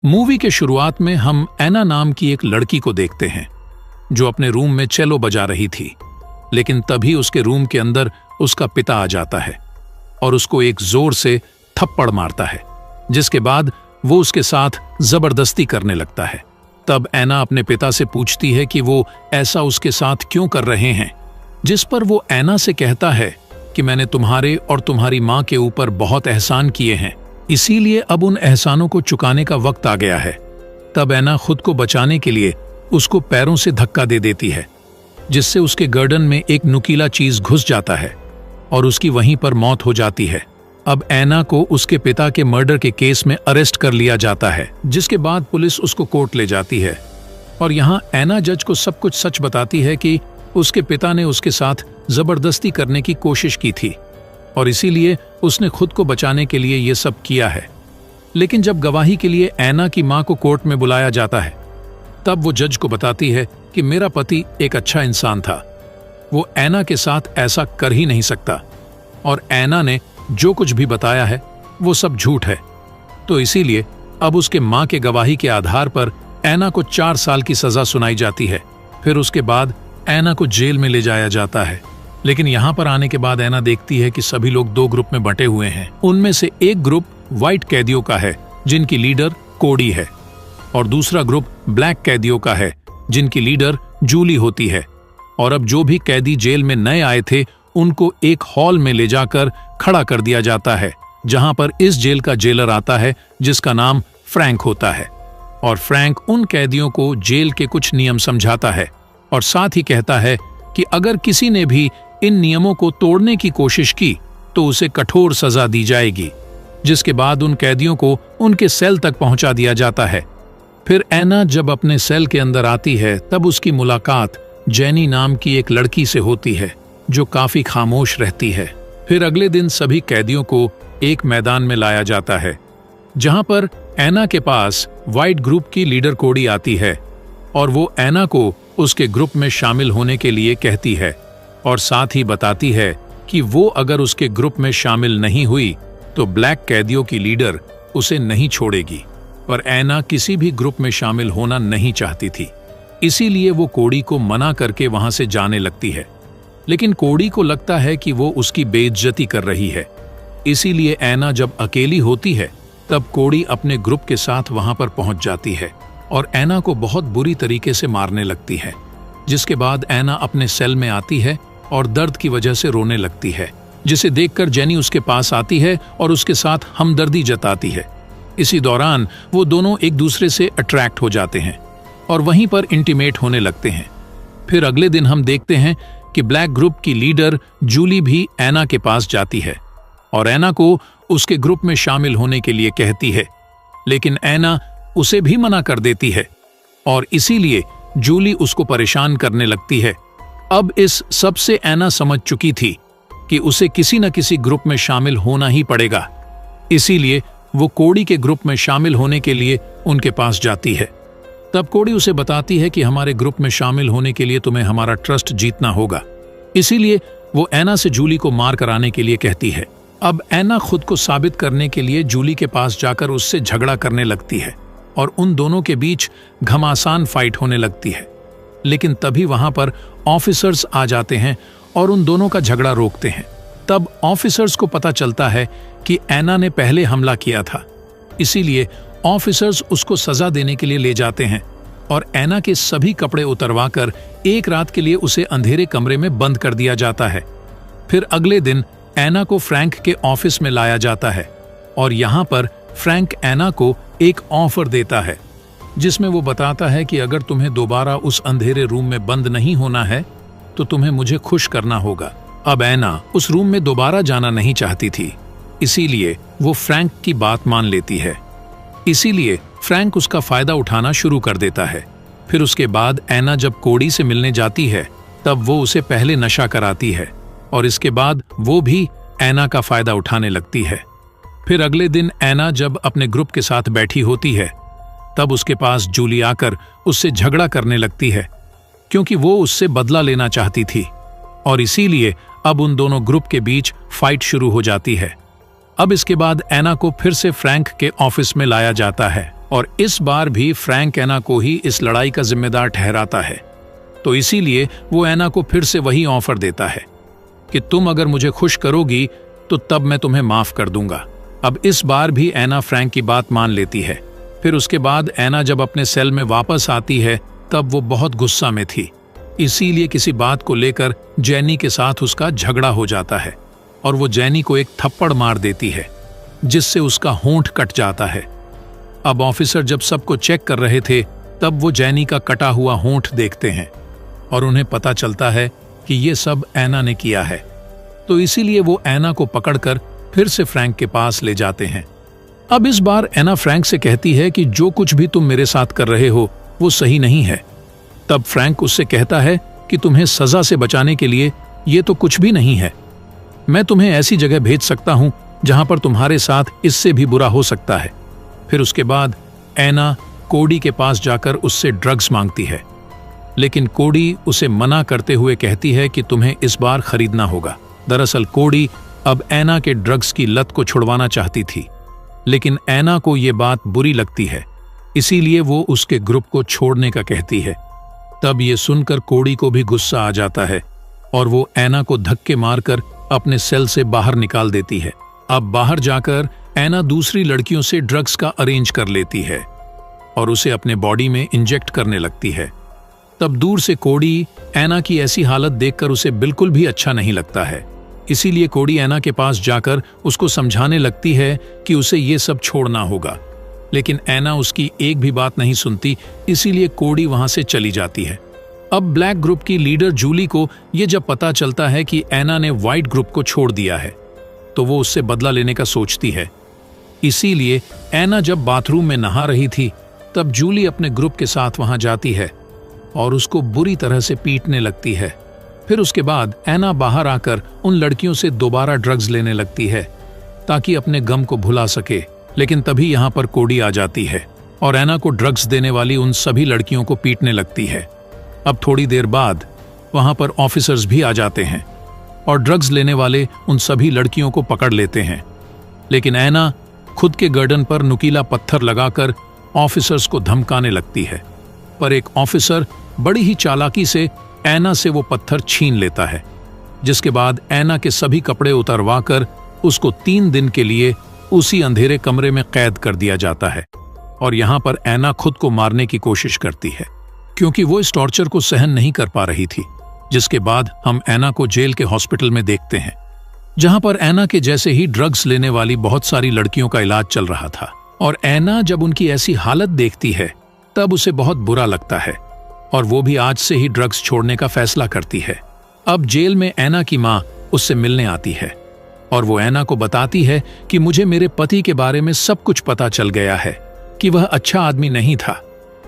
Movie के शुरुआत में हम एना नाम की एक लड़की को देखते हैं जो अपने रूम में चेलो बजा रही थी, लेकिन तभी उसके रूम के अंदर उसका पिता आ जाता है और उसको एक जोर से थप्पड़ मारता है, जिसके बाद वो उसके साथ जबरदस्ती करने लगता है। तब एना अपने पिता से पूछती है कि वो ऐसा उसके साथ क्यों कर रहे हैं, जिस पर वो एना से कहता है कि मैंने तुम्हारे और तुम्हारी माँ के ऊपर बहुत एहसान किए हैं, इसीलिए अब उन एहसानों को चुकाने का वक्त आ गया है। तब एना खुद को बचाने के लिए उसको पैरों से धक्का दे देती है, जिससे उसके गर्दन में एक नुकीला चीज घुस जाता है और उसकी वहीं पर मौत हो जाती है। अब एना को उसके पिता के मर्डर के केस में अरेस्ट कर लिया जाता है, जिसके बाद पुलिस उसको कोर्ट ले जाती है और यहाँ एना जज को सब कुछ सच बताती है कि उसके पिता ने उसके साथ जबरदस्ती करने की कोशिश की थी और इसीलिए उसने खुद को बचाने के लिए ये सब किया है। लेकिन जब गवाही के लिए एना की मां को कोर्ट में बुलाया जाता है, तब वो जज को बताती है कि मेरा पति एक अच्छा इंसान था, वो एना के साथ ऐसा कर ही नहीं सकता और एना ने जो कुछ भी बताया है वो सब झूठ है। तो इसीलिए अब उसके मां के गवाही के आधार पर एना को 4 साल की सजा सुनाई जाती है। फिर उसके बाद एना को जेल में ले जाया जाता है। लेकिन यहाँ पर आने के बाद एना देखती है कि सभी लोग 2 ग्रुप में बंटे हुए हैं। उनमें से एक ग्रुप व्हाइट कैदियों का है जिनकी लीडर कोडी है और दूसरा ग्रुप ब्लैक कैदियों का है जिनकी लीडर जूली होती है। और अब जो भी कैदी जेल में नए आए थे उनको एक हॉल में ले जाकर खड़ा कर दिया जाता है, जहां पर इस जेल का जेलर आता है जिसका नाम फ्रैंक होता है। और फ्रैंक उन कैदियों को जेल के कुछ नियम समझाता है और साथ ही कहता है कि अगर किसी ने भी इन नियमों को तोड़ने की कोशिश की तो उसे कठोर सजा दी जाएगी, जिसके बाद उन कैदियों को उनके सेल तक पहुंचा दिया जाता है। फिर एना जब अपने सेल के अंदर आती है तब उसकी मुलाकात जेनी नाम की एक लड़की से होती है जो काफी खामोश रहती है। फिर अगले दिन सभी कैदियों को एक मैदान में लाया जाता है जहां पर एना के पास व्हाइट ग्रुप की लीडर कोडी आती है और वो एना को उसके ग्रुप में शामिल होने के लिए कहती है और साथ ही बताती है कि वो अगर उसके ग्रुप में शामिल नहीं हुई तो ब्लैक कैदियों की लीडर उसे नहीं छोड़ेगी। पर एना किसी भी ग्रुप में शामिल होना नहीं चाहती थी, इसीलिए वो कोडी को मना करके वहां से जाने लगती है। लेकिन कोडी को लगता है कि वो उसकी बेइज्जती कर रही है, इसीलिए एना जब अकेली होती है तब कोडी अपने ग्रुप के साथ वहां पर पहुंच जाती है और एना को बहुत बुरी तरीके से मारने लगती है, जिसके बाद एना अपने सेल में आती है और दर्द की वजह से रोने लगती है, जिसे देखकर जेनी उसके पास आती है और उसके साथ हमदर्दी जताती है। इसी दौरान वो दोनों एक दूसरे से अट्रैक्ट हो जाते हैं और वहीं पर इंटीमेट होने लगते हैं। फिर अगले दिन हम देखते हैं कि ब्लैक ग्रुप की लीडर जूली भी एना के पास जाती है और एना को उसके ग्रुप में शामिल होने के लिए कहती है, लेकिन एना उसे भी मना कर देती है और इसीलिए जूली उसको परेशान करने लगती है। अब इस सब से एना समझ चुकी थी कि उसे किसी न किसी ग्रुप में शामिल होना ही पड़ेगा, इसीलिए वो कोडी के ग्रुप में शामिल होने के लिए उनके पास जाती है। तब कोडी उसे बताती है कि हमारे ग्रुप में शामिल होने के लिए तुम्हें हमारा ट्रस्ट जीतना होगा, इसीलिए वो एना से जूली को मार कर आने के लिए कहती है। अब एना खुद को साबित करने के लिए जूली के पास जाकर उससे झगड़ा करने लगती है और उन दोनों के बीच घमासान फाइट होने लगती है। लेकिन तभी वहां पर ऑफिसर्स आ जाते हैं और उन दोनों का झगड़ा रोकते हैं। तब ऑफिसर्स को पता चलता है कि एना ने पहले हमला किया था, इसीलिए ऑफिसर्स उसको सजा देने के लिए ले जाते हैं और एना के सभी कपड़े उतरवाकर एक रात के लिए उसे अंधेरे कमरे में बंद कर दिया जाता है। फिर अगले दिन एना को फ्रैंक के ऑफिस में लाया जाता है और यहाँ पर फ्रैंक एना को एक ऑफर देता है, जिसमें वो बताता है कि अगर तुम्हें दोबारा उस अंधेरे रूम में बंद नहीं होना है तो तुम्हें मुझे खुश करना होगा। अब एना उस रूम में दोबारा जाना नहीं चाहती थी, इसीलिए वो फ्रैंक की बात मान लेती है। इसीलिए फ्रैंक उसका फायदा उठाना शुरू कर देता है। फिर उसके बाद एना जब कोडी से मिलने जाती है तब वो उसे पहले नशा कराती है और इसके बाद वो भी एना का फायदा उठाने लगती है। फिर अगले दिन एना जब अपने ग्रुप के साथ बैठी होती है तब उसके पास जूली आकर उससे झगड़ा करने लगती है, क्योंकि वो उससे बदला लेना चाहती थी और इसीलिए अब उन दोनों ग्रुप के बीच फाइट शुरू हो जाती है। अब इसके बाद एना को फिर से फ्रैंक के ऑफिस में लाया जाता है और इस बार भी फ्रैंक एना को ही इस लड़ाई का जिम्मेदार ठहराता है। तो इसीलिए वो एना को फिर से वही ऑफर देता है कि तुम अगर मुझे खुश करोगी तो तब मैं तुम्हें माफ कर दूंगा। अब इस बार भी एना फ्रैंक की बात मान लेती है। फिर उसके बाद एना जब अपने सेल में वापस आती है तब वो बहुत गुस्सा में थी, इसीलिए किसी बात को लेकर जैनी के साथ उसका झगड़ा हो जाता है और वो जैनी को एक थप्पड़ मार देती है जिससे उसका होंठ कट जाता है। अब ऑफिसर जब सबको चेक कर रहे थे तब वो जैनी का कटा हुआ होंठ देखते हैं और उन्हें पता चलता है कि ये सब एना ने किया है। तो इसीलिए वो एना को पकड़कर फिर से फ्रैंक के पास ले जाते हैं। अब इस बार एना फ्रैंक से कहती है कि जो कुछ भी तुम मेरे साथ कर रहे हो वो सही नहीं है। तब फ्रैंक उससे कहता है कि तुम्हें सजा से बचाने के लिए ये तो कुछ भी नहीं है। मैं तुम्हें ऐसी जगह भेज सकता हूं जहां पर तुम्हारे साथ इससे भी बुरा हो सकता है। फिर उसके बाद एना कोडी के पास जाकर उससे ड्रग्स मांगती है, लेकिन कोडी उसे मना करते हुए कहती है कि तुम्हें इस बार खरीदना होगा। दरअसल कोडी अब एना के ड्रग्स की लत को छुड़वाना चाहती थी, लेकिन एना को ये बात बुरी लगती है, इसीलिए वो उसके ग्रुप को छोड़ने का कहती है। तब ये सुनकर कोडी को भी गुस्सा आ जाता है और वो एना को धक्के मारकर अपने सेल से बाहर निकाल देती है। अब बाहर जाकर एना दूसरी लड़कियों से ड्रग्स का अरेंज कर लेती है और उसे अपने बॉडी में इंजेक्ट करने लगती है। तब दूर से कोडी एना की ऐसी हालत देखकर उसे बिल्कुल भी अच्छा नहीं लगता है, इसीलिए कोडी एना के पास जाकर उसको समझाने लगती है कि उसे ये सब छोड़ना होगा, लेकिन एना उसकी एक भी बात नहीं सुनती, इसीलिए कोडी वहां से चली जाती है। अब ब्लैक ग्रुप की लीडर जूली को ये जब पता चलता है कि एना ने व्हाइट ग्रुप को छोड़ दिया है तो वो उससे बदला लेने का सोचती है। इसीलिए एना जब बाथरूम में नहा रही थी तब जूली अपने ग्रुप के साथ वहां जाती है और उसको बुरी तरह से पीटने लगती है। फिर उसके बाद एना बाहर आकर उन लड़कियों से दोबारा ड्रग्स लेने लगती है ताकि अपने गम को भुला सके, लेकिन तभी यहाँ पर कोडी आ जाती है और एना को ड्रग्स देने वाली उन सभी लड़कियों को पीटने लगती है। अब थोड़ी देर बाद वहां पर ऑफिसर्स भी आ जाते हैं और ड्रग्स लेने वाले उन सभी लड़कियों को पकड़ लेते हैं, लेकिन एना खुद के गर्दन पर नुकीला पत्थर लगाकर ऑफिसर्स को धमकाने लगती है, पर एक ऑफिसर बड़ी ही चालाकी से एना से वो पत्थर छीन लेता है, जिसके बाद एना के सभी कपड़े उतरवाकर उसको 3 दिन के लिए उसी अंधेरे कमरे में कैद कर दिया जाता है। और यहाँ पर एना खुद को मारने की कोशिश करती है क्योंकि वो इस टॉर्चर को सहन नहीं कर पा रही थी। जिसके बाद हम एना को जेल के हॉस्पिटल में देखते हैं, जहां पर एना के जैसे ही ड्रग्स लेने वाली बहुत सारी लड़कियों का इलाज चल रहा था। और एना जब उनकी ऐसी हालत देखती है तब उसे बहुत बुरा लगता है और वो भी आज से ही ड्रग्स छोड़ने का फैसला करती है। अब जेल में एना की माँ उससे मिलने आती है और वो एना को बताती है कि मुझे मेरे पति के बारे में सब कुछ पता चल गया है कि वह अच्छा आदमी नहीं था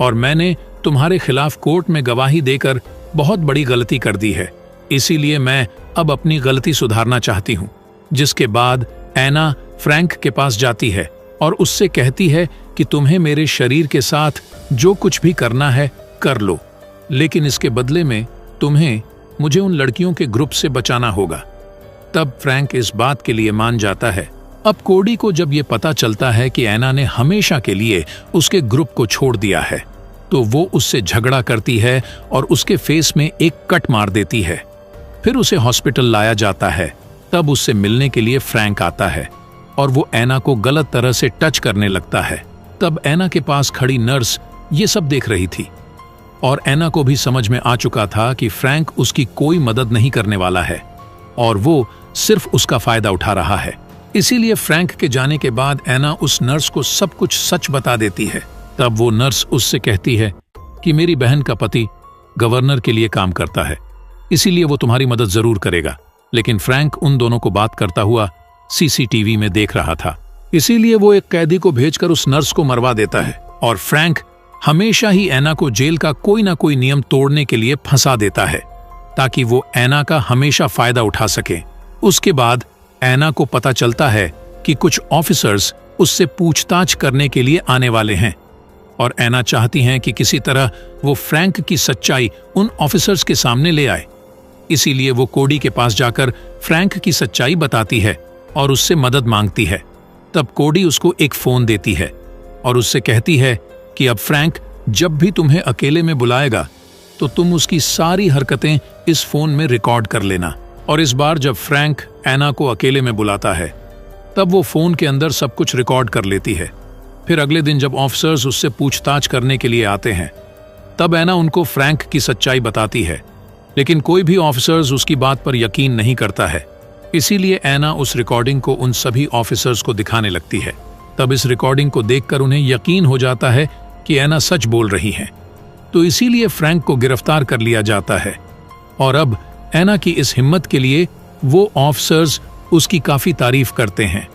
और मैंने तुम्हारे खिलाफ कोर्ट में गवाही देकर बहुत बड़ी गलती कर दी है, इसीलिए मैं अब अपनी गलती सुधारना चाहती हूँ। जिसके बाद एना फ्रैंक के पास जाती है और उससे कहती है कि तुम्हें मेरे शरीर के साथ जो कुछ भी करना है कर लो, लेकिन इसके बदले में तुम्हें मुझे उन लड़कियों के ग्रुप से बचाना होगा। तब फ्रैंक इस बात के लिए मान जाता है। अब कोडी को जब ये पता चलता है कि एना ने हमेशा के लिए उसके ग्रुप को छोड़ दिया है तो वो उससे झगड़ा करती है और उसके फेस में एक कट मार देती है। फिर उसे हॉस्पिटल लाया जाता है। तब उससे मिलने के लिए फ्रैंक आता है और वो एना को गलत तरह से टच करने लगता है। तब एना के पास खड़ी नर्स ये सब देख रही थी और एना को भी समझ में आ चुका था कि फ्रैंक उसकी कोई मदद नहीं करने वाला है और वो सिर्फ उसका फायदा उठा रहा है। इसीलिए फ्रैंक के जाने के बाद एना उस नर्स को सब कुछ सच बता देती है। तब वो नर्स उससे कहती है कि मेरी बहन का पति गवर्नर के लिए काम करता है, इसीलिए वो तुम्हारी मदद जरूर करेगा। लेकिन फ्रैंक उन दोनों को बात करता हुआ सीसीटीवी में देख रहा था, इसीलिए वो एक कैदी को भेजकर उस नर्स को मरवा देता है और फ्रैंक हमेशा ही एना को जेल का कोई ना कोई नियम तोड़ने के लिए फंसा देता है ताकि वो एना का हमेशा फायदा उठा सके। उसके बाद एना को पता चलता है कि कुछ ऑफिसर्स उससे पूछताछ करने के लिए आने वाले हैं और एना चाहती हैं कि किसी तरह वो फ्रैंक की सच्चाई उन ऑफिसर्स के सामने ले आए। इसीलिए वो कोडी के पास जाकर फ्रैंक की सच्चाई बताती है और उससे मदद मांगती है। तब कोडी उसको एक फोन देती है और उससे कहती है कि अब फ्रैंक जब भी तुम्हें अकेले में बुलाएगा तो तुम उसकी सारी हरकतें इस फोन में रिकॉर्ड कर लेना। और इस बार जब फ्रैंक एना को अकेले में बुलाता है तब वो फोन के अंदर सब कुछ रिकॉर्ड कर लेती है। फिर अगले दिन जब ऑफिसर्स उससे पूछताछ करने के लिए आते हैं तब एना उनको फ्रैंक की सच्चाई बताती है, लेकिन कोई भी ऑफिसर्स उसकी बात पर यकीन नहीं करता है। इसीलिए एना उस रिकॉर्डिंग को उन सभी ऑफिसर्स को दिखाने लगती है। तब इस रिकॉर्डिंग को देखकर उन्हें यकीन हो जाता है कि एना सच बोल रही है, तो इसीलिए फ्रैंक को गिरफ्तार कर लिया जाता है। और अब एना की इस हिम्मत के लिए वो ऑफिसर्स उसकी काफी तारीफ करते हैं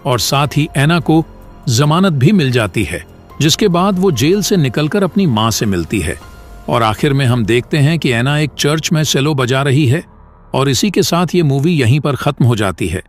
और साथ ही एना को जमानत भी मिल जाती है, जिसके बाद वो जेल से निकलकर अपनी मां से मिलती है। और आखिर में हम देखते हैं कि एना एक चर्च में सेलो बजा रही है और इसी के साथ ये मूवी यहीं पर खत्म हो जाती है।